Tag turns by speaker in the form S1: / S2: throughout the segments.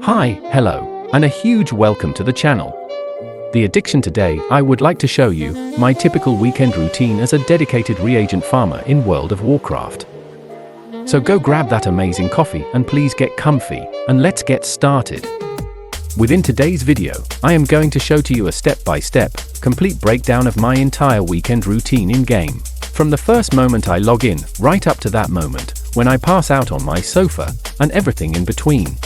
S1: Hi, hello, and a huge welcome to the channel. The addiction today, I would like to show you my typical weekend routine as a dedicated reagent farmer in World of Warcraft. So go grab that amazing coffee and please get comfy, and let's get started. Within today's video, I am going to show to you a step-by-step, complete breakdown of my entire weekend routine in-game. From the first moment I log in, right up to that moment, when I pass out on my sofa, and everything in between.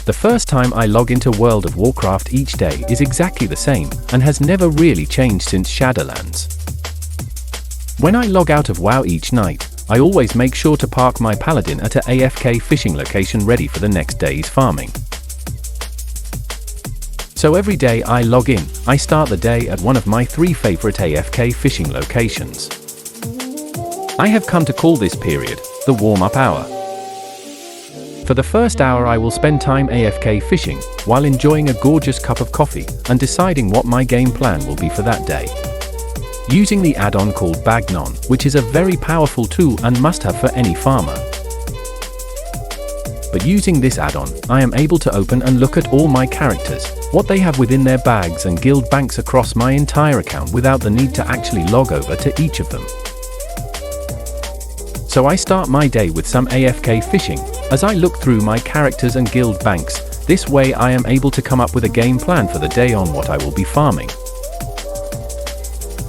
S1: The first time I log into World of Warcraft each day is exactly the same, and has never really changed since Shadowlands. When I log out of WoW each night, I always make sure to park my paladin at a AFK fishing location ready for the next day's farming. So every day I log in, I start the day at one of my 3 favorite AFK fishing locations. I have come to call this period the warm-up hour. For the first hour I will spend time AFK fishing, while enjoying a gorgeous cup of coffee, and deciding what my game plan will be for that day. Using the add-on called Bagnon, which is a very powerful tool and must-have for any farmer. But using this add-on, I am able to open and look at all my characters, what they have within their bags and guild banks across my entire account without the need to actually log over to each of them. So I start my day with some AFK fishing, as I look through my characters and guild banks. This way I am able to come up with a game plan for the day on what I will be farming.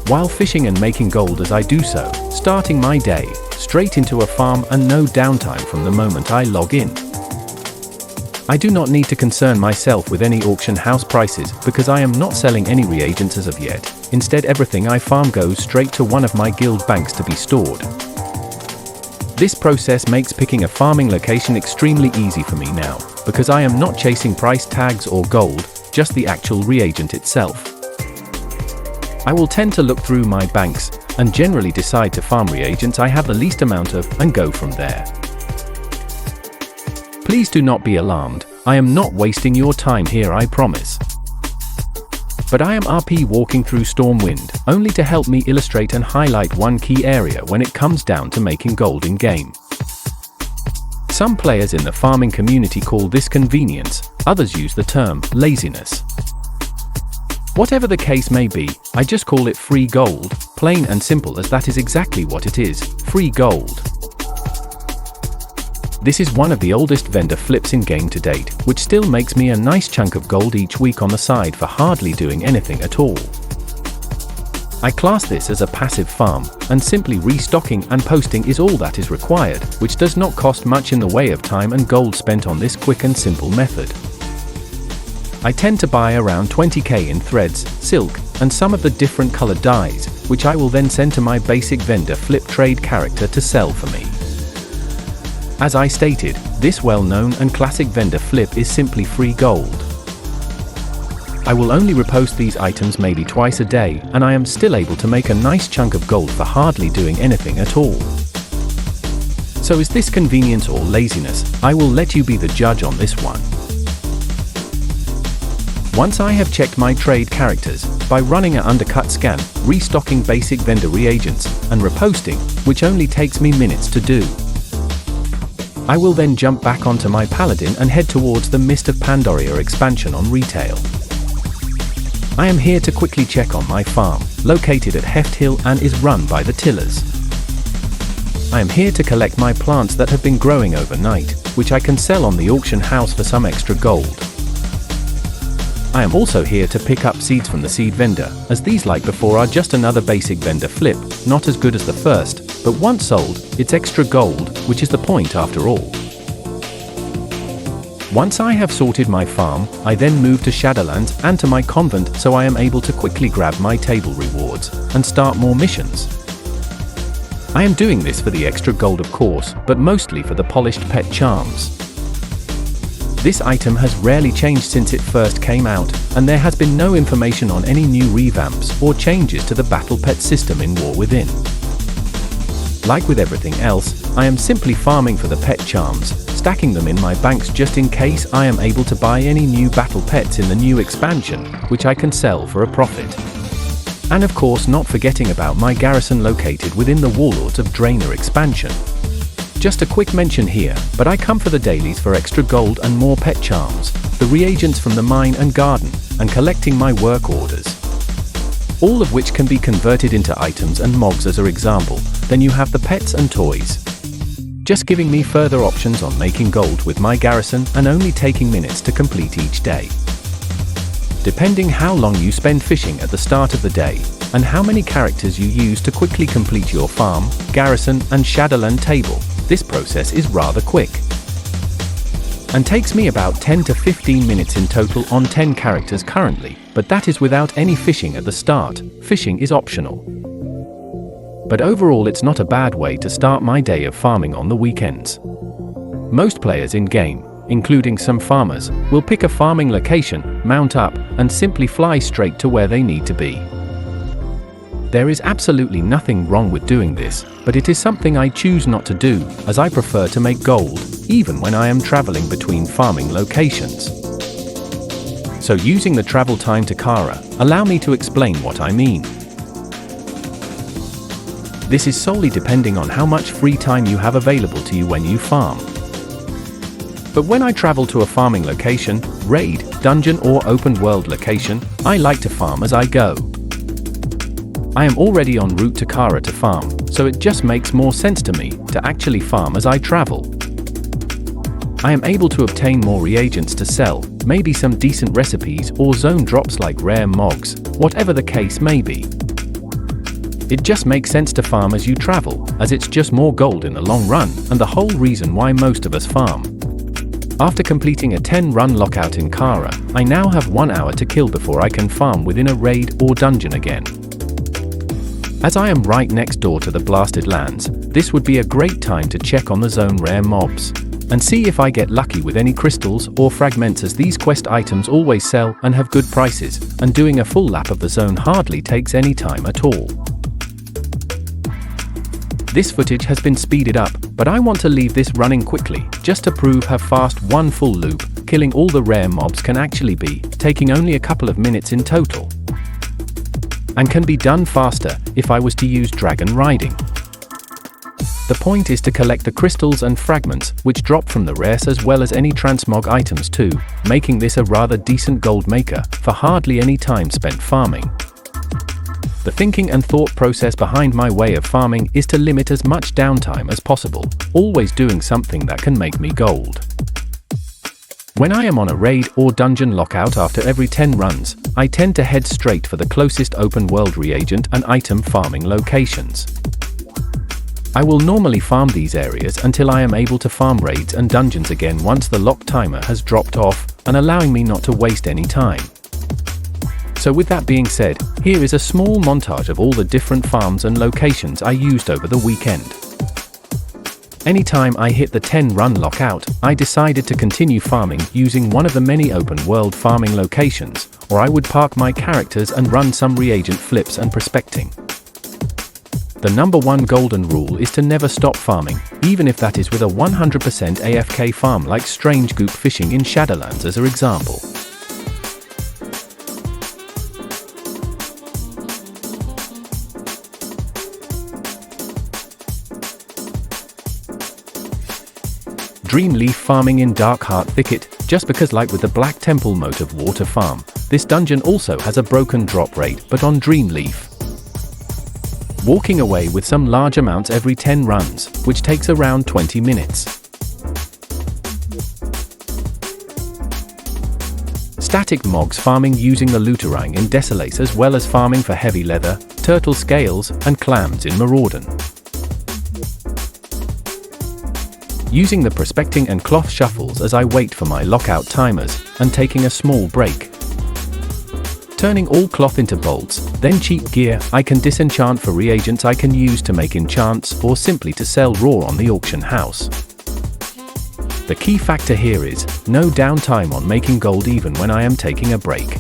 S1: While fishing and making gold as I do so, starting my day, straight into a farm and no downtime from the moment I log in. I do not need to concern myself with any auction house prices because I am not selling any reagents as of yet. Instead, everything I farm goes straight to one of my guild banks to be stored. This process makes picking a farming location extremely easy for me now, because I am not chasing price tags or gold, just the actual reagent itself. I will tend to look through my banks, and generally decide to farm reagents I have the least amount of, and go from there. Please do not be alarmed, I am not wasting your time here, I promise. But I am RP walking through Stormwind, only to help me illustrate and highlight one key area when it comes down to making gold in game. Some players in the farming community call this convenience, others use the term laziness. Whatever the case may be, I just call it free gold, plain and simple, as that is exactly what it is, free gold. This is one of the oldest vendor flips in game to date, which still makes me a nice chunk of gold each week on the side for hardly doing anything at all. I class this as a passive farm, and simply restocking and posting is all that is required, which does not cost much in the way of time and gold spent on this quick and simple method. I tend to buy around 20k in threads, silk, and some of the different colored dyes, which I will then send to my basic vendor flip trade character to sell for me. As I stated, this well-known and classic vendor flip is simply free gold. I will only repost these items maybe twice a day, and I am still able to make a nice chunk of gold for hardly doing anything at all. So is this convenience or laziness? I will let you be the judge on this one. Once I have checked my trade characters, by running an undercut scan, restocking basic vendor reagents, and reposting, which only takes me minutes to do, I will then jump back onto my paladin and head towards the Mist of Pandaria expansion on retail. I am here to quickly check on my farm, located at Heft Hill and is run by the tillers. I am here to collect my plants that have been growing overnight, which I can sell on the auction house for some extra gold. I am also here to pick up seeds from the seed vendor, as these, like before, are just another basic vendor flip, not as good as the first, but once sold, it's extra gold, which is the point after all. Once I have sorted my farm, I then move to Shadowlands and to my convent, so I am able to quickly grab my table rewards, and start more missions. I am doing this for the extra gold of course, but mostly for the polished pet charms. This item has rarely changed since it first came out, and there has been no information on any new revamps or changes to the battle pet system in War Within. Like with everything else, I am simply farming for the pet charms, stacking them in my banks just in case I am able to buy any new battle pets in the new expansion, which I can sell for a profit. And of course not forgetting about my garrison located within the Warlords of Draenor expansion. Just a quick mention here, but I come for the dailies for extra gold and more pet charms, the reagents from the mine and garden, and collecting my work orders. All of which can be converted into items and mogs as an example. Then you have the pets and toys. Just giving me further options on making gold with my garrison and only taking minutes to complete each day. Depending how long you spend fishing at the start of the day, and how many characters you use to quickly complete your farm, garrison, and Shadowland table, this process is rather quick. And takes me about 10 to 15 minutes in total on 10 characters currently, but that is without any fishing at the start. Fishing is optional. But overall it's not a bad way to start my day of farming on the weekends. Most players in-game, including some farmers, will pick a farming location, mount up, and simply fly straight to where they need to be. There is absolutely nothing wrong with doing this, but it is something I choose not to do, as I prefer to make gold, even when I am traveling between farming locations. So using the travel time to Kara, allow me to explain what I mean. This is solely depending on how much free time you have available to you when you farm. But when I travel to a farming location, raid, dungeon or open world location, I like to farm as I go. I am already en route to Kara to farm, so it just makes more sense to me to actually farm as I travel. I am able to obtain more reagents to sell, maybe some decent recipes or zone drops like rare mogs, whatever the case may be. It just makes sense to farm as you travel, as it's just more gold in the long run, and the whole reason why most of us farm. After completing a 10-run lockout in Kara, I now have 1 hour to kill before I can farm within a raid or dungeon again. As I am right next door to the blasted lands, this would be a great time to check on the zone rare mobs, and see if I get lucky with any crystals or fragments, as these quest items always sell and have good prices, and doing a full lap of the zone hardly takes any time at all. This footage has been speeded up, but I want to leave this running quickly, just to prove how fast one full loop, killing all the rare mobs can actually be, taking only a couple of minutes in total. And can be done faster if I was to use dragon riding. The point is to collect the crystals and fragments which drop from the rares as well as any transmog items too, making this a rather decent gold maker for hardly any time spent farming. The thinking and thought process behind my way of farming is to limit as much downtime as possible, always doing something that can make me gold. When I am on a raid or dungeon lockout after every 10 runs, I tend to head straight for the closest open world reagent and item farming locations. I will normally farm these areas until I am able to farm raids and dungeons again once the lock timer has dropped off, and allowing me not to waste any time. So with that being said, here is a small montage of all the different farms and locations I used over the weekend. Anytime I hit the 10-run lockout, I decided to continue farming using one of the many open world farming locations, or I would park my characters and run some reagent flips and prospecting. The number one golden rule is to never stop farming, even if that is with a 100% AFK farm like Strange Goop fishing in Shadowlands as an example. Dreamleaf farming in Darkheart Thicket, just because like with the Black Temple Motive Water Farm, this dungeon also has a broken drop rate but on Dreamleaf. Walking away with some large amounts every 10 runs, which takes around 20 minutes. Static mogs farming using the Looterang in Desolace, as well as farming for heavy leather, turtle scales, and clams in Maraudon. Using the prospecting and cloth shuffles as I wait for my lockout timers, and taking a small break. Turning all cloth into bolts, then cheap gear I can disenchant for reagents I can use to make enchants or simply to sell raw on the auction house. The key factor here is no downtime on making gold even when I am taking a break.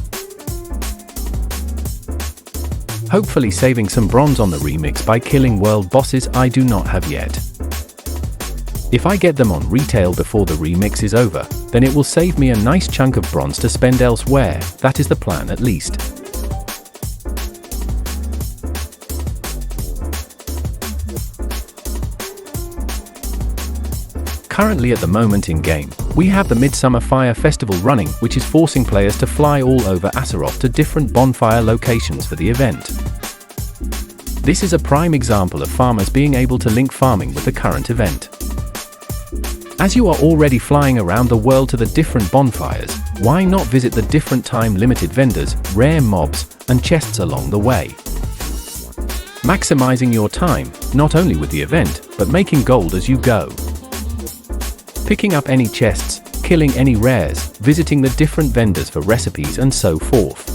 S1: Hopefully saving some bronze on the remix by killing world bosses I do not have yet. If I get them on retail before the remix is over, then it will save me a nice chunk of bronze to spend elsewhere. That is the plan at least. Currently at the moment in game, we have the Midsummer Fire Festival running, which is forcing players to fly all over Azeroth to different bonfire locations for the event. This is a prime example of farmers being able to link farming with the current event. As you are already flying around the world to the different bonfires, why not visit the different time-limited vendors, rare mobs, and chests along the way? Maximizing your time, not only with the event, but making gold as you go. Picking up any chests, killing any rares, visiting the different vendors for recipes and so forth.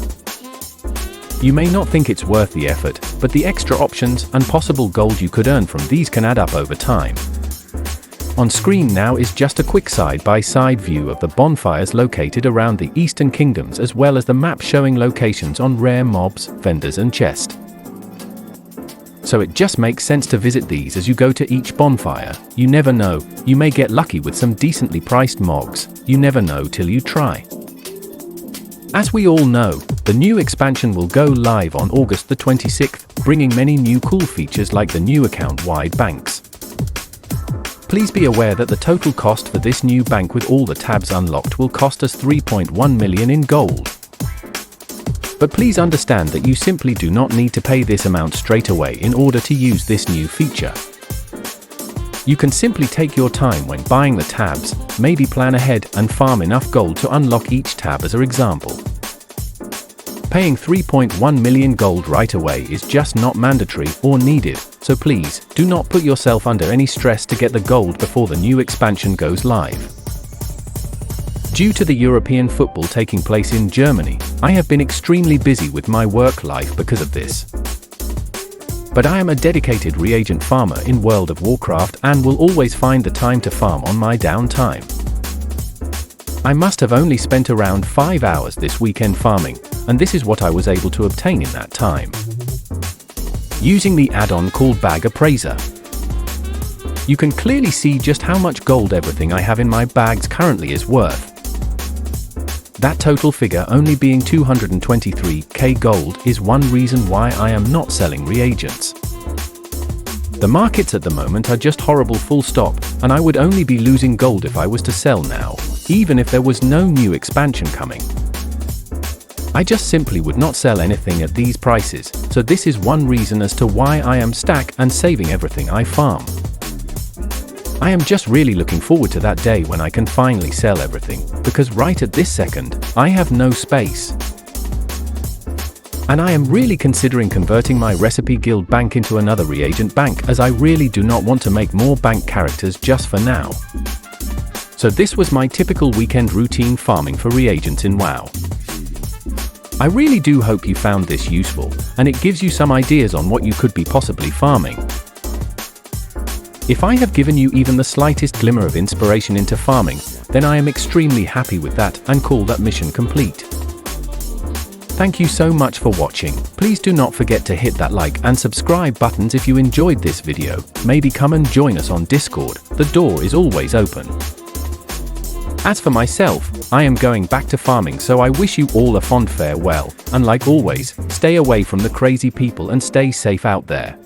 S1: You may not think it's worth the effort, but the extra options and possible gold you could earn from these can add up over time. On screen now is just a quick side-by-side view of the bonfires located around the Eastern Kingdoms, as well as the map showing locations on rare mobs, vendors and chests. So it just makes sense to visit these as you go to each bonfire. You never know, you may get lucky with some decently priced mogs. You never know till you try. As we all know, the new expansion will go live on August the 26th, bringing many new cool features like the new account-wide banks. Please be aware that the total cost for this new bank with all the tabs unlocked will cost us 3.1 million in gold. But please understand that you simply do not need to pay this amount straight away in order to use this new feature. You can simply take your time when buying the tabs, maybe plan ahead and farm enough gold to unlock each tab as an example. Paying 3.1 million gold right away is just not mandatory or needed, so please, do not put yourself under any stress to get the gold before the new expansion goes live. Due to the European football taking place in Germany, I have been extremely busy with my work life because of this. But I am a dedicated reagent farmer in World of Warcraft and will always find the time to farm on my downtime. I must have only spent around 5 hours this weekend farming, and this is what I was able to obtain in that time. Using the add-on called Bag Appraiser. You can clearly see just how much gold everything I have in my bags currently is worth. That total figure only being 223k gold is one reason why I am not selling reagents. The markets at the moment are just horrible full stop, and I would only be losing gold if I was to sell now, even if there was no new expansion coming. I just simply would not sell anything at these prices, so this is one reason as to why I am stack and saving everything I farm. I am just really looking forward to that day when I can finally sell everything, because right at this second, I have no space. And I am really considering converting my recipe guild bank into another reagent bank, as I really do not want to make more bank characters just for now. So this was my typical weekend routine farming for reagents in WoW. I really do hope you found this useful, and it gives you some ideas on what you could be possibly farming. If I have given you even the slightest glimmer of inspiration into farming, then I am extremely happy with that and call that mission complete. Thank you so much for watching. Please do not forget to hit that like and subscribe buttons if you enjoyed this video. Maybe come and join us on Discord, the door is always open. As for myself, I am going back to farming, so I wish you all a fond farewell, and like always, stay away from the crazy people and stay safe out there.